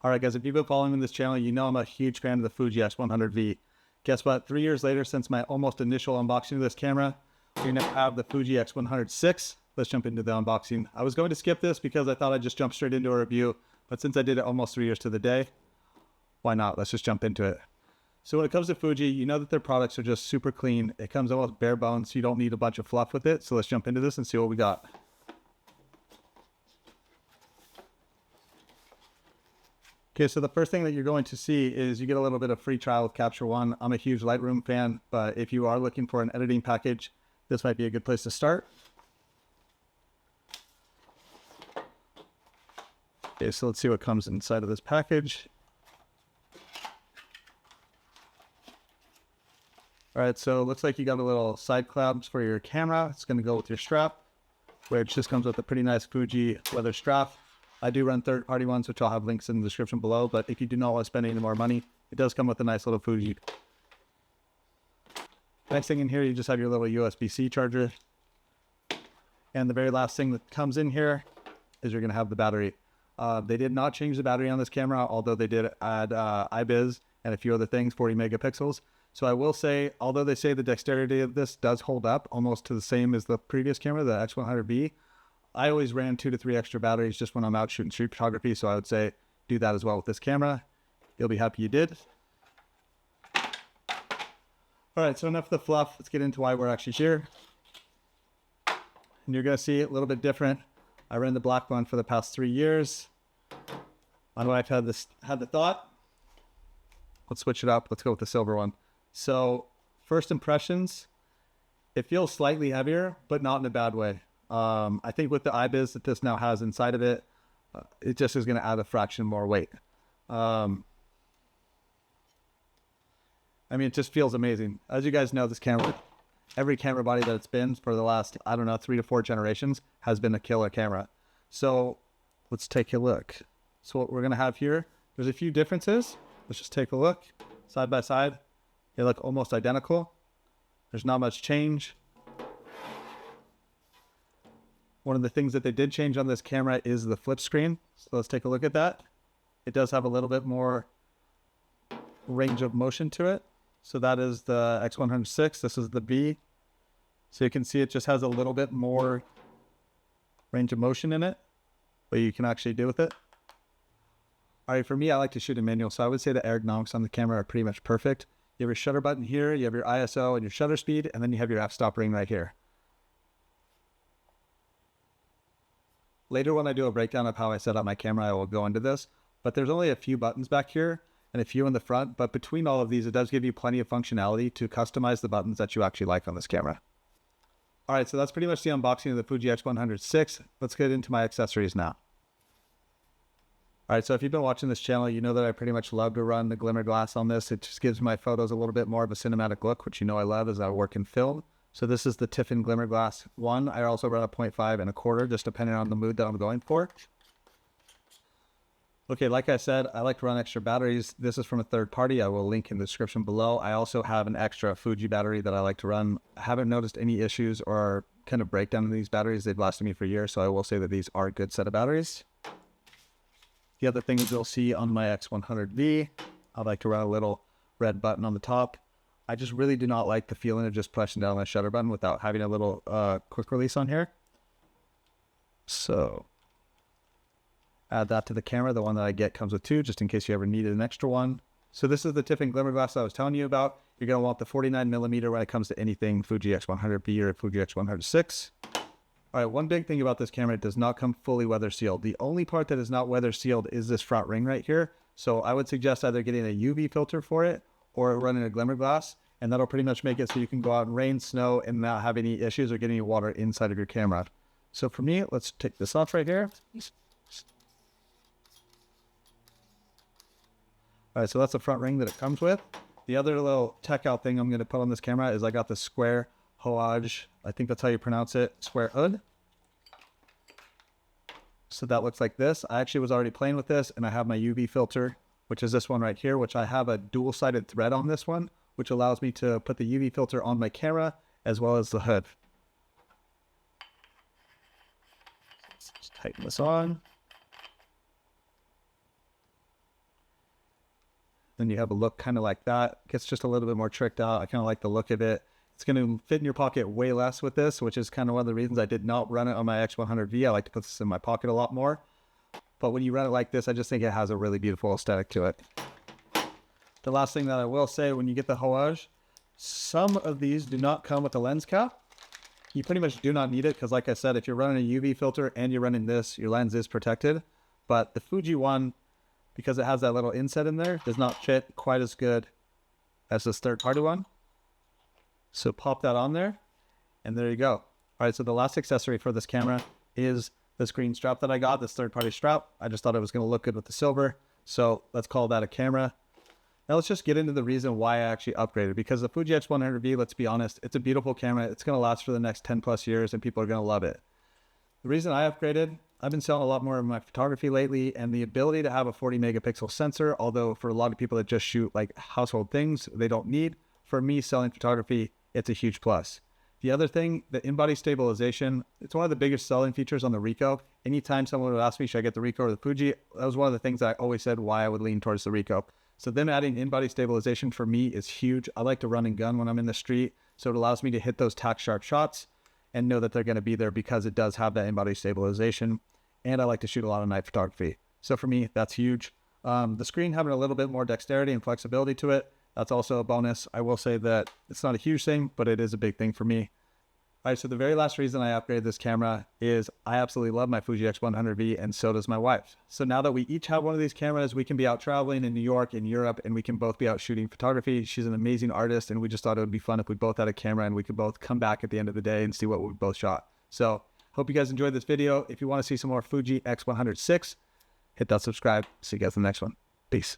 All right, guys, if you've been following this channel, you know I'm a huge fan of the Fuji x100vi. Guess what? 3 years later, since my almost initial unboxing of this camera, we now have the Fuji x106. Let's jump into the unboxing. I was going to skip this because I thought I'd just jump straight into a review, but since I did it almost 3 years to the day, why not? Let's just jump into it. So when it comes to Fuji, you know that their products are just super clean. It comes almost bare bones, so you don't need a bunch of fluff with it. So let's jump into this and see what we got. Okay, so the first thing that you're going to see is you get a little bit of free trial with Capture One. I'm a huge Lightroom fan, but if you are looking for an editing package, this might be a good place to start. Okay, so let's see what comes inside of this package. All right, so it looks like you got a little side clamps for your camera. It's going to go with your strap, which just comes with a pretty nice Fuji leather strap. I do run third-party ones, which I'll have links in the description below, but if you do not want to spend any more money, it does come with a nice little Fuji. Next thing in here, you just have your little USB-C charger. And the very last thing that comes in here is you're going to have the battery. They did not change the battery on this camera, although they did add IBIS and a few other things, 40 megapixels. So I will say, although they say the dexterity of this does hold up almost to the same as the previous camera, the X100V, I always ran 2 to 3 extra batteries just when I'm out shooting street photography. So I would say do that as well with this camera. You'll be happy you did. All right, so enough of the fluff. Let's get into why we're actually here. And you're going to see it a little bit different. I ran the black one for the past 3 years. My wife had the thought, let's switch it up. Let's go with the silver one. So first impressions, it feels slightly heavier, but not in a bad way. I think with the IBIS that this now has inside of it, it just is going to add a fraction more weight. I mean, it just feels amazing. As you guys know, this camera, every camera body that it's been for the last, I don't know, 3 to 4 generations has been a killer camera. So let's take a look. So what we're going to have here, there's a few differences. Let's just take a look side by side. They look almost identical. There's not much change. One of the things that they did change on this camera is the flip screen. So let's take a look at that. It does have a little bit more range of motion to it. So that is the X106. This is the V. So you can see it just has a little bit more range of motion in it, what you can actually do with it. All right, for me, I like to shoot in manual. So I would say the ergonomics on the camera are pretty much perfect. You have your shutter button here, you have your ISO and your shutter speed, and then you have your f-stop ring right here. Later, when I do a breakdown of how I set up my camera, I will go into this, but there's only a few buttons back here and a few in the front, but between all of these, it does give you plenty of functionality to customize the buttons that you actually like on this camera. All right, so that's pretty much the unboxing of the Fuji X106. Let's get into my accessories now. All right, so if you've been watching this channel, you know that I pretty much love to run the glimmer glass on this. It just gives my photos a little bit more of a cinematic look, which you know I love as I work in film. So this is the Tiffin Glimmer Glass 1. I also run a 0.5 and a quarter, just depending on the mood that I'm going for. Okay, like I said, I like to run extra batteries. This is from a third party. I will link in the description below. I also have an extra Fuji battery that I like to run. I haven't noticed any issues or kind of breakdown in these batteries. They've lasted me for years, so I will say that these are a good set of batteries. The other thing you'll see on my X100V, I like to run a little red button on the top. I just really do not like the feeling of just pressing down my shutter button without having a little quick release on here. So add that to the camera. The one that I get comes with 2, just in case you ever needed an extra one. So this is the Tiffin Glimmer Glass I was telling you about. You're going to want the 49mm when it comes to anything Fuji X100V or Fuji X106. All right, one big thing about this camera, it does not come fully weather sealed. The only part that is not weather sealed is this front ring right here. So I would suggest either getting a UV filter for it or running a glimmer glass, and that'll pretty much make it so you can go out in rain, snow, and not have any issues or get any water inside of your camera. So for me, let's take this off right here. All right, so that's the front ring that it comes with. The other little tech out thing I'm going to put on this camera is I got the square hoage, I think that's how you pronounce it, square hood. So that looks like this. I actually was already playing with this, and I have my UV filter, which is this one right here, which I have a dual-sided thread on this one, which allows me to put the UV filter on my camera as well as the hood. Let's tighten this on. then you have a look kind of like that. It gets just a little bit more tricked out. I kind of like the look of it. It's going to fit in your pocket way less with this, which is kind of one of the reasons I did not run it on my X100V. I like to put this in my pocket a lot more. But when you run it like this, I just think it has a really beautiful aesthetic to it. The last thing that I will say, when you get the Hawaj, some of these do not come with a lens cap. You pretty much do not need it because, like I said, if you're running a UV filter and you're running this, your lens is protected. But the Fuji one, because it has that little inset in there, does not fit quite as good as this third-party one. So pop that on there, and there you go. All right, so the last accessory for this camera is this green strap that I got, this third-party strap. I just thought it was going to look good with the silver, so let's call that a camera. Now let's just get into the reason why I actually upgraded, because the Fuji X100V, let's be honest, it's a beautiful camera. It's going to last for the next 10 plus years, and people are going to love it. The reason I upgraded, I've been selling a lot more of my photography lately, and the ability to have a 40 megapixel sensor, although for a lot of people that just shoot like household things they don't need, for me selling photography, it's a huge plus. The other thing, the in-body stabilization, it's one of the biggest selling features on the Ricoh. Anytime someone would ask me, should I get the Ricoh or the Fuji? That was one of the things I always said why I would lean towards the Ricoh. So them adding in-body stabilization for me is huge. I like to run and gun when I'm in the street, so it allows me to hit those tack sharp shots and know that they're going to be there because it does have that in-body stabilization. And I like to shoot a lot of night photography. So for me, that's huge. The screen having a little bit more dexterity and flexibility to it, that's also a bonus. I will say that it's not a huge thing, but it is a big thing for me. All right, so the very last reason I upgraded this camera is I absolutely love my Fuji X100V, and so does my wife. So now that we each have one of these cameras, we can be out traveling in New York, in Europe, and we can both be out shooting photography. She's an amazing artist, and we just thought it would be fun if we both had a camera and we could both come back at the end of the day and see what we both shot. So hope you guys enjoyed this video. If you want to see some more Fuji X106, hit that subscribe. See you guys in the next one. Peace.